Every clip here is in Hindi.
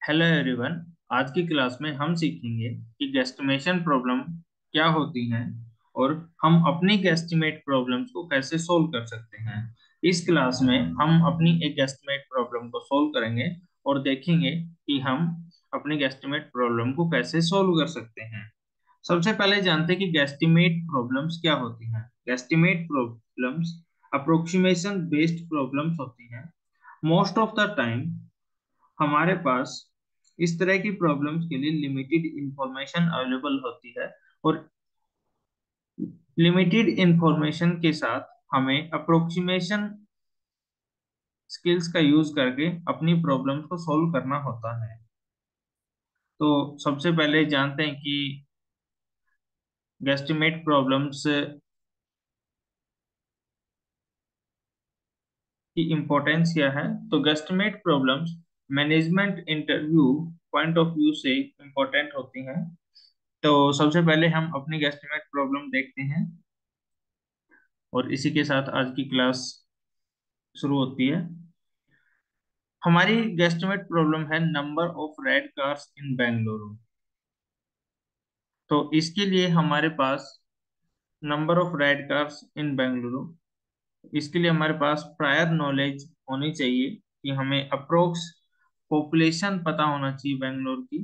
Hello everyone. आज की क्लास में हम सीखेंगे कि गेस्टिमेशन प्रॉब्लम क्या होती हैं और हम अपनी गेस्टिमेट प्रॉब्लम्स को कैसे सोल्व कर सकते हैं। इस क्लास में हम अपनी एक गेस्टिमेट प्रॉब्लम को सोल्व करेंगे और देखेंगे कि हम अपनी गेस्टिमेट प्रॉब्लम को कैसे सोल्व कर सकते हैं। सबसे पहले जानते हैं कि गेस्टिमेट प्रॉब्लम्स क्या होती हैं। Guesstimate problems approximation based problems होती हैं। मोस्ट ऑफ द टाइम हमारे पास इस तरह की प्रॉब्लम्स के लिए लिमिटेड इंफॉर्मेशन अवेलेबल होती है और लिमिटेड इंफॉर्मेशन के साथ हमें अप्रोक्सीमेशन स्किल्स का यूज करके अपनी प्रॉब्लम्स को सॉल्व करना होता है। तो सबसे पहले जानते हैं कि गेस्टिमेट प्रॉब्लम्स की इम्पोर्टेंस क्या है। तो guesstimate problems management interview point of view से इम्पोर्टेंट होती हैं। तो सबसे पहले हम अपनी गेस्टिमेट प्रॉब्लम देखते हैं और इसी के साथ आज की क्लास शुरू होती है। हमारी गेस्टिमेट प्रॉब्लम है number of red cars in Bengaluru. तो इसके लिए हमारे पास number of red cars in Bengaluru, इसके लिए हमारे पास प्रायर नॉलेज होनी चाहिए कि हमें अप्रोक्स पॉपुलेशन पता होना चाहिए बेंगलोर की।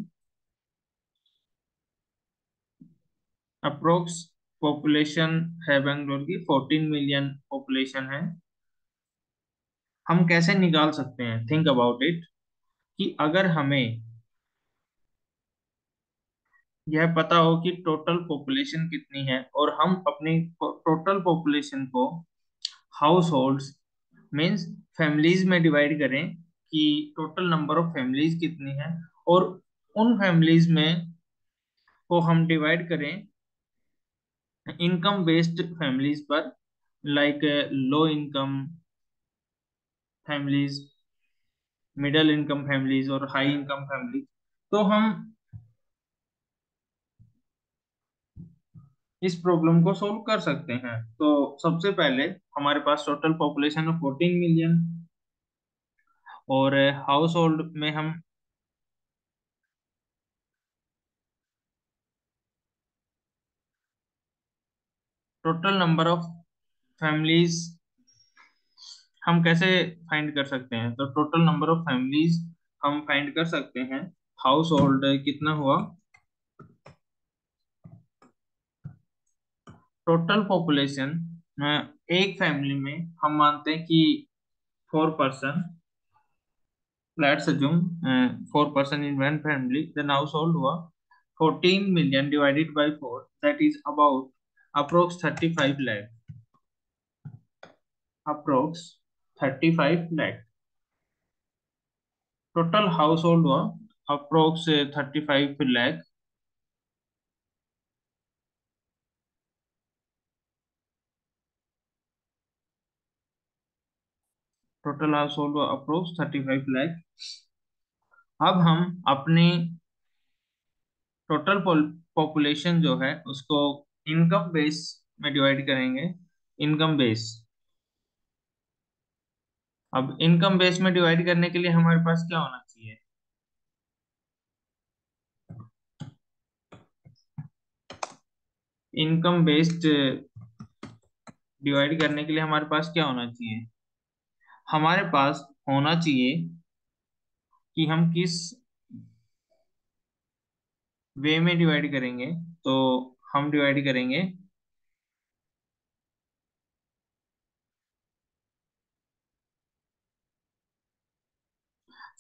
अप्रोक्स पॉपुलेशन है बेंगलोर की 14 मिलियन पॉपुलेशन है। हम कैसे निकाल सकते हैं, थिंक अबाउट इट, कि अगर हमें यह पता हो कि टोटल पॉपुलेशन कितनी है और हम अपनी टोटल पॉपुलेशन को हाउस होल्ड्स मीन्स फैमिलीज में डिवाइड करें कि टोटल नंबर ऑफ फैमिलीज कितनी है, और उन फैमिलीज में को हम डिवाइड करें इनकम बेस्ड फैमिलीज पर, like low income families, middle income families और हाई इनकम फैमिलीज। तो हम इस प्रॉब्लम को सोल्व कर सकते हैं। तो सबसे पहले हमारे पास टोटल पॉपुलेशन है 14 मिलियन और हाउस होल्ड में हम टोटल नंबर ऑफ फैमिलीज हम कैसे फाइंड कर सकते हैं। तो टोटल नंबर ऑफ फैमिलीज हम फाइंड कर सकते हैं। हाउस होल्ड कितना हुआ, टोटल पॉपुलेशन एक फैमिली में हम मानते हैं कि 4 person, let's assume 4 person in one family, then household हुआ 14 million divided by 4, that is about approx 35 lakh. Approx 35 lakh total household हुआ, approx 35 lakh. Total household हुआ अप्रोक्स 35 लाख। अब हम अपनी टोटल पॉपुलेशन जो है उसको इनकम बेस में डिवाइड करेंगे। इनकम बेस, अब इनकम बेस में डिवाइड करने के लिए हमारे पास क्या होना चाहिए। इनकम बेस्ड डिवाइड करने के लिए हमारे पास क्या होना चाहिए। हमारे पास होना चाहिए कि हम किस वे में डिवाइड करेंगे। तो हम डिवाइड करेंगे,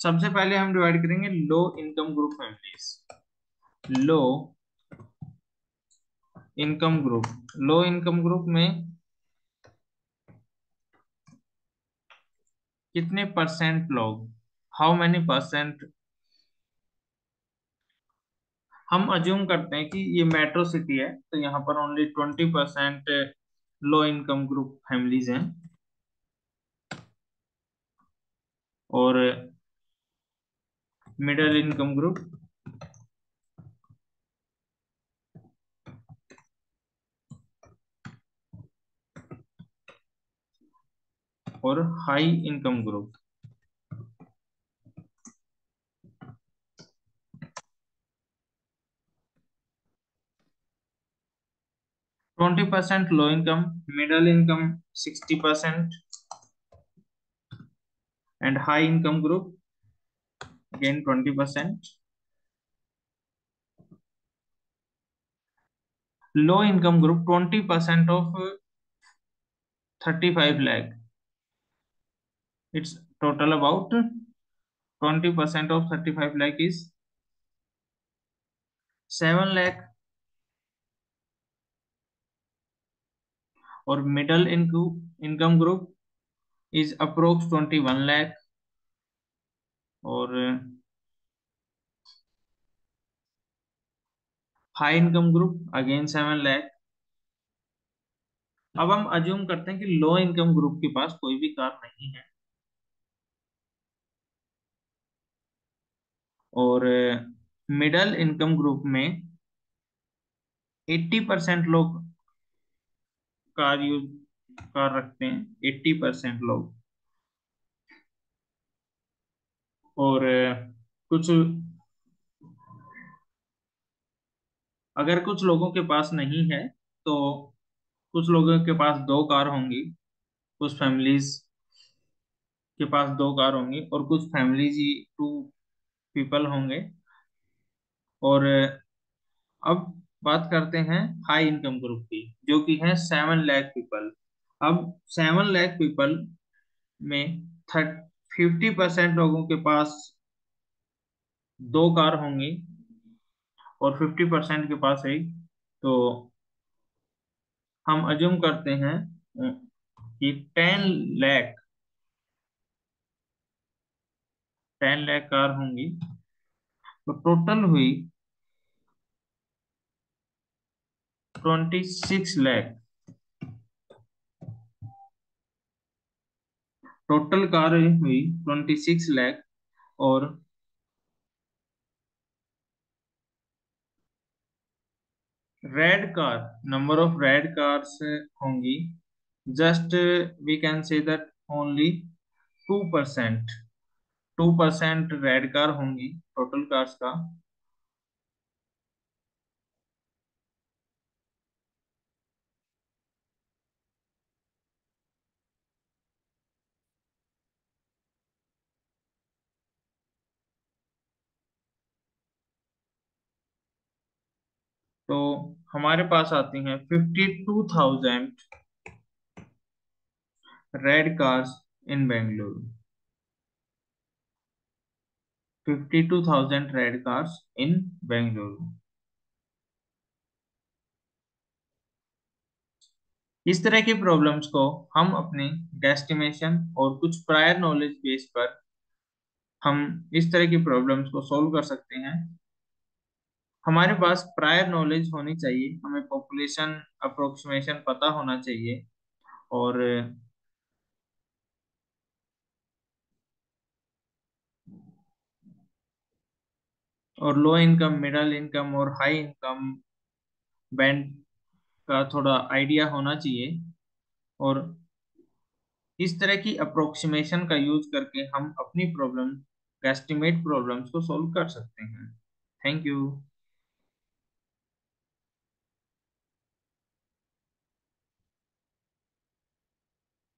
सबसे पहले हम डिवाइड करेंगे low income group families. Low income group, low income group में कितने परसेंट लोग, हाउ मैनी परसेंट। हम अज्यूम करते हैं कि ये मेट्रो सिटी है तो यहाँ पर only 20% low income group families हैं और मिडिल इनकम ग्रुप और high income group. 20% low income, middle income 60%, and high income group again 20%. Low income group 20% of 35 lakh. It's total about 20% of 35 lakh is 7 lakh. और middle income group is approx 21 lakh. और high income group again 7 lakh. अब हम अज्यूम करते हैं कि लो इनकम ग्रुप के पास कोई भी कार नहीं है, और मिडल इनकम ग्रुप में 80% लोग कार रखते हैं, 80% लोग। और कुछ अगर कुछ लोगों के पास नहीं है तो कुछ लोगों के पास दो कार होंगी, कुछ फैमिलीज के पास दो कार होंगी, और कुछ फैमिलीज ही टू पीपल होंगे। और अब बात करते हैं हाई इनकम ग्रुप की, जो कि है 7 लाख पीपल। अब 7 लाख पीपल में 50% लोगों के पास दो कार होंगी और 50% के पास एक। तो हम अज्यूम करते हैं कि 10 लाख कार होंगी, तो टोटल हुई 26 लाख। टोटल कार हुई 26 लाख। और red car, number of red cars होंगी, just we can say that only 2%। 2% red car होंगी टोटल कार्स का। तो हमारे पास आती हैं 52,000 red cars in Bengaluru. 52,000 red cars in Bengaluru. इस तरह की प्रॉब्लम्स को हम अपने गेस्टिमेशन और कुछ प्रायर नॉलेज बेस पर हम इस तरह की प्रॉब्लम्स को सॉल्व कर सकते हैं। हमारे पास प्रायर नॉलेज होनी चाहिए, हमें पॉपुलेशन अप्रोक्सीमेशन पता होना चाहिए। और लो इनकम, मिडिल इनकम और हाई इनकम बैंड का थोड़ा आइडिया होना चाहिए। और इस तरह की अप्रोक्सीमेशन का यूज करके हम अपनी प्रॉब्लम, एस्टिमेट प्रॉब्लम्स को सॉल्व कर सकते हैं। Thank you.